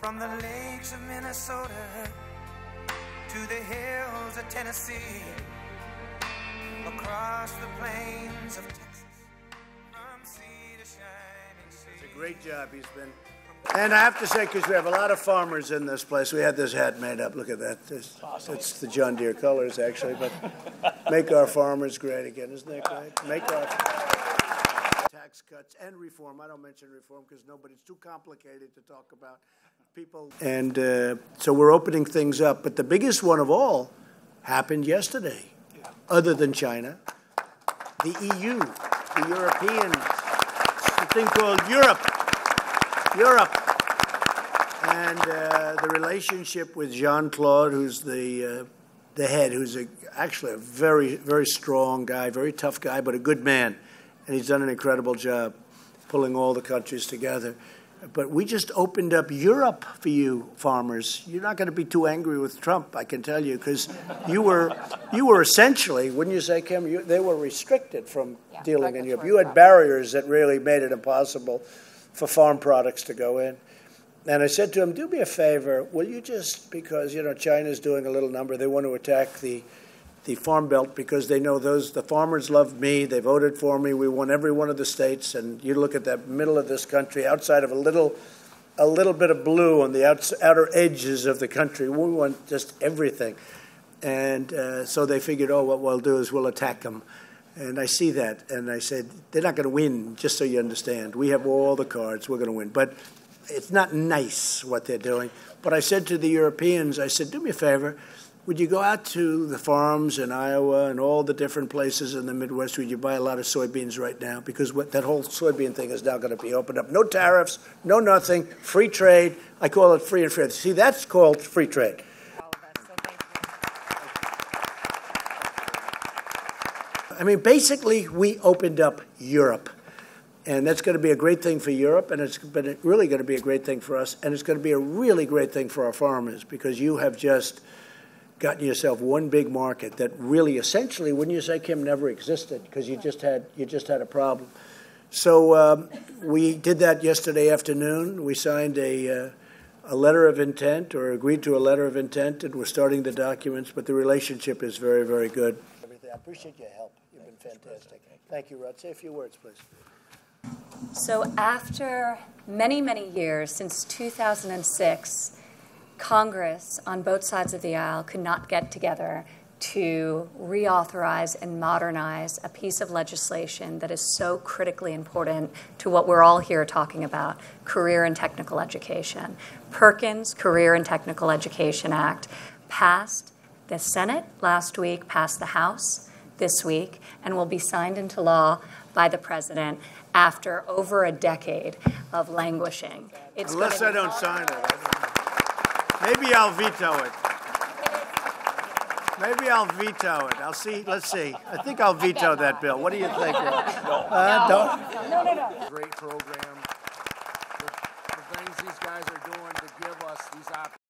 From the lakes of Minnesota to the hills of Tennessee, across the plains of Texas, from sea to shining sea. It's a great job he's been. And I have to say, because we have a lot of farmers in this place, we had this hat made up. Look at that. It's the John Deere colors, actually. But make our farmers great again. Isn't that great? Make our tax cuts and reform. I don't mention reform because it's too complicated to talk about people. And so we're opening things up. But the biggest one of all happened yesterday, other than China. The EU, the Europeans, a thing called Europe, and the relationship with Jean-Claude, who's the head, who's actually a very, very strong guy, very tough guy, but a good man, and he's done an incredible job pulling all the countries together. But we just opened up Europe for you farmers. You're not going to be too angry with Trump, I can tell you, because you were essentially, wouldn't you say, Kim? They were restricted from dealing in Europe. You had barriers that really made it impossible for farm products to go in. And I said to him, do me a favor, will you just, because, China's doing a little number, they want to attack the Farm Belt because they know the farmers love me, they voted for me, we won every one of the states, and you look at that middle of this country, outside of a little bit of blue on the outer edges of the country, we want just everything. And so they figured, what we'll do is we'll attack them. And I see that, and I said, they're not going to win, just so you understand. We have all the cards, we're going to win. But it's not nice what they're doing. But I said to the Europeans, I said, do me a favor, would you go out to the farms in Iowa and all the different places in the Midwest? Would you buy a lot of soybeans right now? Because that whole soybean thing is now going to be opened up. No tariffs, no nothing, free trade. I call it free and fair. See, that's called free trade. I mean, basically, we opened up Europe. And that's going to be a great thing for Europe, and it's really going to be a great thing for us, and it's going to be a really great thing for our farmers, because you have just gotten yourself one big market that really, essentially, wouldn't you say, Kim, never existed, because you just had a problem. So we did that yesterday afternoon. We signed a letter of intent, or agreed to a letter of intent, and we're starting the documents, but the relationship is very, very good. I appreciate your help. You've been fantastic. Thank you, Rod. Say a few words, please. So after many, many years, since 2006, Congress on both sides of the aisle could not get together to reauthorize and modernize a piece of legislation that is so critically important to what we're all here talking about, career and technical education. Perkins Career and Technical Education Act passed the Senate last week, passed the House this week, and will be signed into law by the president after over a decade of languishing. Unless I don't sign it. Maybe I'll veto it. Maybe I'll veto it. I'll see. Let's see. I think I'll veto that bill. What do you think? No. Great program. The things these guys are doing to give us these opportunities.